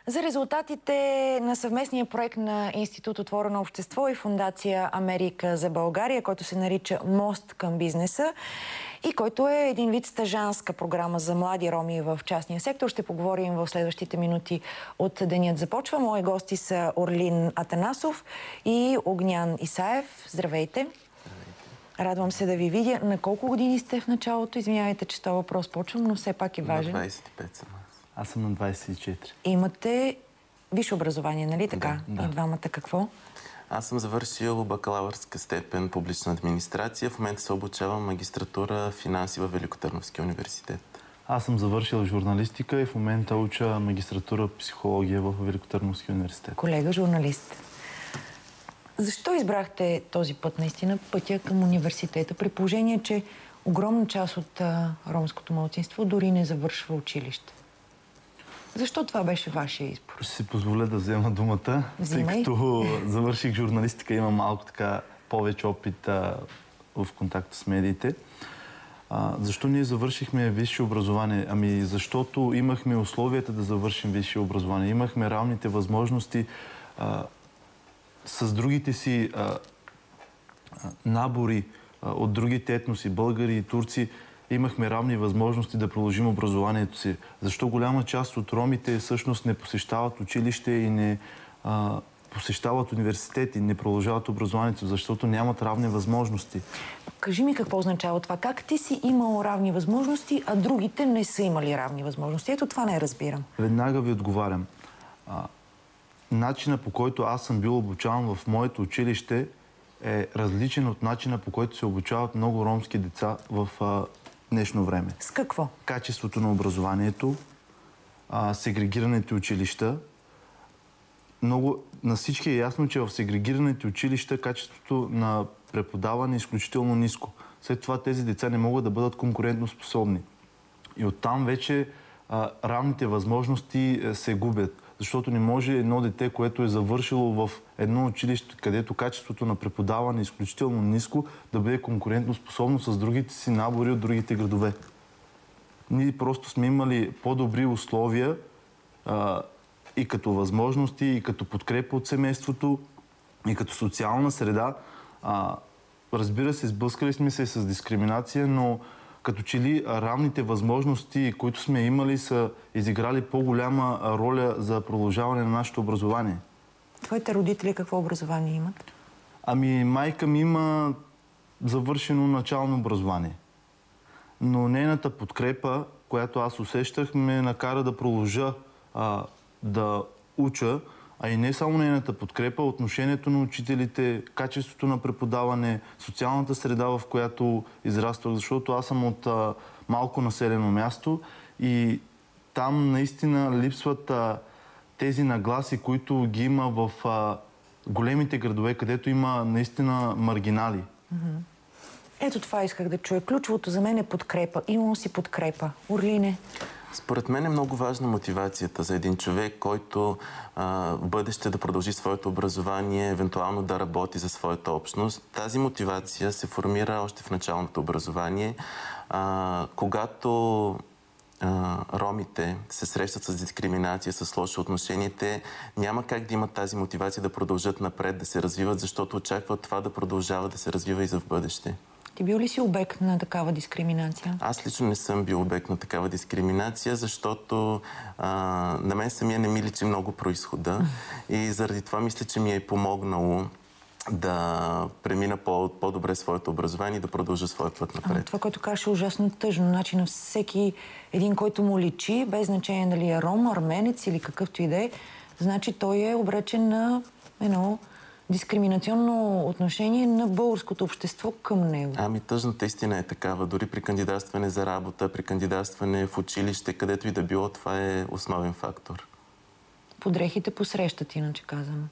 За резултатите на съвместния проект на Институт Отворено общество и Фондация Америка за България, който се нарича Мост към бизнеса и който е един вид стажанска програма за млади роми в частния сектор. Ще поговорим в следващите минути от Денят започва. Мои гости са Орлин Атанасов и Огнян Исаев. Здравейте! Радвам се да ви видя. На колко години сте в началото? Извинявайте, че това въпрос почвам, но все пак е важен. На 25 съм аз. Аз съм на 24. Имате висше образование, нали така? Да. И двамата какво? Аз съм завършил бакалавърска степен публична администрация. В момента се обучавам магистратура финанси във Великотърновския университет. Аз съм завършил журналистика и в момента уча магистратура психология в Великотърновския университет. Колега журналист. Защо избрахте този път, наистина, пътя към университета, при положение, че огромна част от ромското малцинство дори не завършва училище? Защо това беше вашия избор? Ще си позволя да взема думата, тъй като завърших журналистика, имам малко така повече опит в контакт с медиите. Защо ние завършихме висше образование? Ами защото имахме условията да завършим висше образование. Имахме равните възможности с другите си набори от другите етноси, българи и турци, имахме равни възможности да продължим образованието си. Защо голяма част от ромите всъщност не посещават училище и не посещават университети, не продължават образованието? Защото нямат равни възможности. Кажи ми какво означава това. Как ти си имал равни възможности, а другите не са имали равни възможности? Ето това не разбирам. Веднага ви отговарям. Начина, по който аз съм бил обучаван в моето училище, е различен от начина, по който се обучават много ромски деца в днешно време. С какво? Качеството на образованието, сегрегираните училища. На всички е ясно, че в сегрегираните училища качеството на преподаване е изключително ниско. След това тези деца не могат да бъдат конкурентно способни. И оттам вече равните възможности се губят. Защото не може едно дете, което е завършило в едно училище, където качеството на преподаване е изключително ниско, да бъде конкурентно способно с другите си набори от другите градове. Ние просто сме имали по-добри условия и като възможности, и като подкрепа от семейството, и като социална среда. Разбира се, сблъскали сме се с дискриминация, но като че ли равните възможности, които сме имали, са изиграли по-голяма роля за продължаване на нашето образование. Твоите родители какво образование имат? Ами, майка ми има завършено начално образование. Но нейната подкрепа, която аз усещах, ме накара да продължа да уча, а и не само нейната подкрепа, отношението на учителите, качеството на преподаване, социалната среда, в която израствах, защото аз съм от малко населено място и там наистина липсват тези нагласи, които ги има в големите градове, където има наистина маргинали. Ето това исках да чуя. Ключовото за мен е подкрепа. Имам си подкрепа. Орлине? Според мен е много важна мотивацията за един човек, който в бъдеще да продължи своето образование, евентуално да работи за своята общност. Тази мотивация се формира още в началното образование. Когато ромите се срещат с дискриминация, с лошо отношение, те няма как да имат тази мотивация да продължат напред, да се развиват, защото очакват това да продължава да се развива и за в бъдеще. Ти бил ли си обект на такава дискриминация? Аз лично не съм бил обект на такава дискриминация, защото на мен самия не ми личи много произхода и заради това мисля, че ми е помогнало да премина по-добре своето образование и да продължа своя път напред. Това, което кажеш, е ужасно тъжно. Значи на всеки един, който му личи, без значение дали е ром, арменец или какъвто и да е, значи той е обречен на едно дискриминационно отношение на българското общество към него. Ами тъжната истина е такава. Дори при кандидатстване за работа, при кандидатстване в училище, където и да било, това е основен фактор. Подрехите посрещат, иначе казано.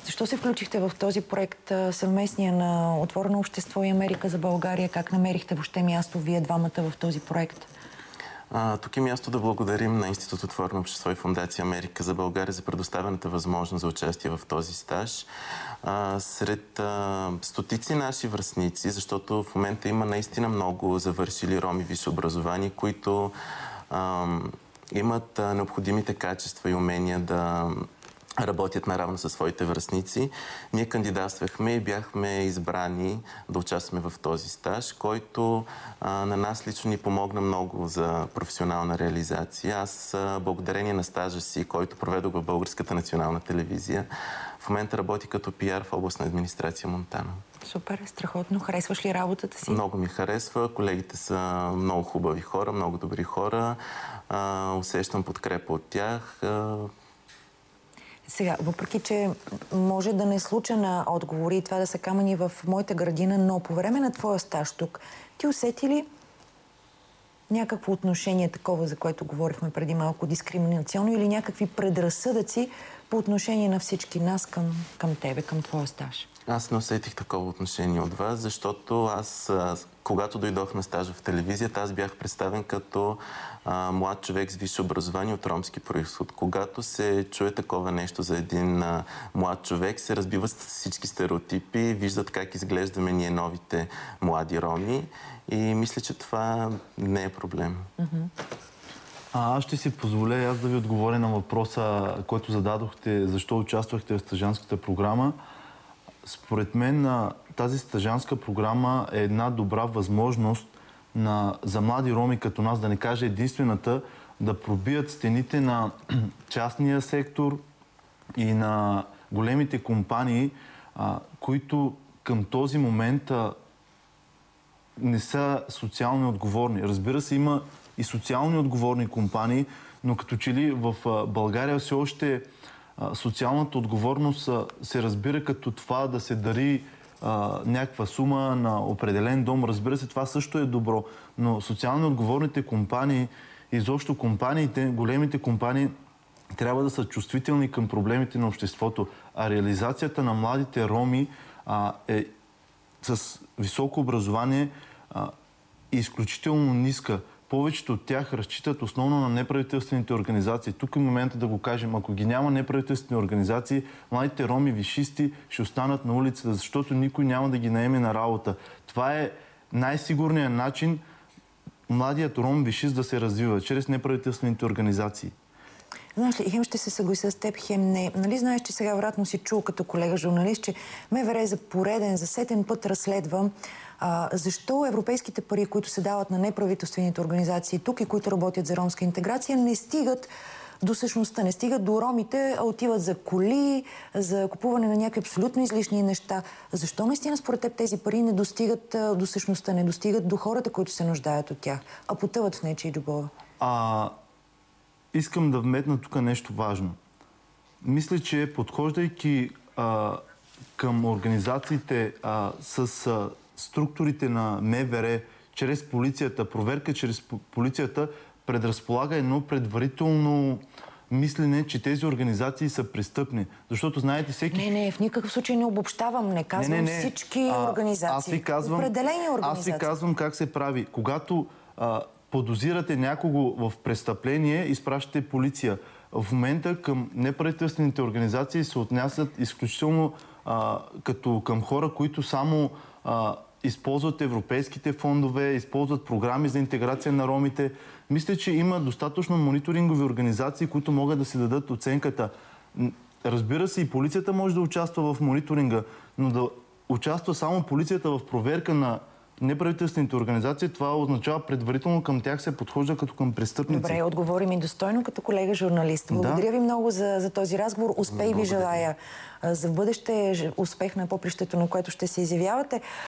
Защо се включихте в този проект съвместния на Отворено общество и Америка за България? Как намерихте въобще място вие двамата в този проект? Тук е място да благодарим на Институт Отворено общество и Фондация Америка за България за предоставената възможност за участие в този стаж. Сред стотици наши връстници, защото в момента има наистина много завършили роми висше образование, които имат необходимите качества и умения да работят наравно със своите връстници. Ние кандидатствахме и бяхме избрани да участваме в този стаж, който на нас лично ни помогна много за професионална реализация. Аз, благодарение на стажа си, който проведох в Българската национална телевизия, в момента работи като пиар в областна администрация Монтана. Супер, страхотно. Харесваш ли работата си? Много ми харесва. Колегите са много хубави хора, много добри хора. Усещам подкрепа от тях. Сега, въпреки че може да не случа на отговори и това да са камъни в моята градина, но по време на твоя стаж тук, ти усети ли някакво отношение такова, за което говорихме преди малко, дискриминационно, или някакви предразсъдъци по отношение на всички нас към тебе, към твоя стаж? Аз не усетих такова отношение от вас, защото аз, когато дойдох на стаж в телевизията, аз бях представен като млад човек с висше образование от ромски произход. Когато се чуе такова нещо за един млад човек, се разбиват всички стереотипи, виждат как изглеждаме ние новите млади роми и мисля, че това не е проблем. Аз ще си позволя аз да ви отговоря на въпроса, който зададохте, защо участвахте в стажанската програма. Според мен тази стажанска програма е една добра възможност за млади роми като нас, да не кажа единствената, да пробият стените на частния сектор и на големите компании, които към този момент не са социално отговорни. Разбира се, има и социално отговорни компании, но като че ли в България все още социалната отговорност се разбира като това да се дари някаква сума на определен дом. Разбира се, това също е добро, но социално отговорните компании, изобщо компаниите, големите компании, трябва да са чувствителни към проблемите на обществото. А реализацията на младите роми е с високо образование изключително ниска. Повечето от тях разчитат основно на неправителствените организации. Тук е момента да го кажем. Ако ги няма неправителствени организации, младите роми висшисти ще останат на улицата, защото никой няма да ги наеме на работа. Това е най-сигурният начин младият ром висшист да се развива, чрез неправителствените организации. Знаеш ли, хем ще се съглася с теб, хем не. Нали знаеш, че сега вероятно си чул като колега журналист, че МВР за пореден, за сетен път разследва защо европейските пари, които се дават на неправителствените организации тук и които работят за ромска интеграция, не стигат до същността, не стигат до ромите, а отиват за коли, за купуване на някакви абсолютно излишни неща. Защо наистина според теб тези пари не достигат до същността, не достигат до хората, които се нуждаят от тях, а потъват в нечии джобове? Искам да вметна тук нещо важно. Мисля, че подхождайки към организациите с структурите на МВР, чрез полицията, проверка чрез полицията, предразполага едно предварително мислене, че тези организации са престъпни. Защото, знаете, всеки... Не, в никакъв случай не обобщавам, не казвам всички организации. Определени организации. Аз ви казвам как се прави. Когато подозирате някого в престъпление, изпращате полиция. В момента към неправителствените организации се отнасят изключително като към хора, които само използват европейските фондове, използват програми за интеграция на ромите. Мисля, че има достатъчно мониторингови организации, които могат да си дадат оценката. Разбира се, и полицията може да участва в мониторинга, но да участва само полицията в проверка на неправителствените организации, това означава предварително към тях се подхожда като към престъпници. Добре, отговори ми достойно като колега журналист. Благодаря ви много за този разговор. Успех ви желая за в бъдеще, успех на попрището, на което ще се изявявате.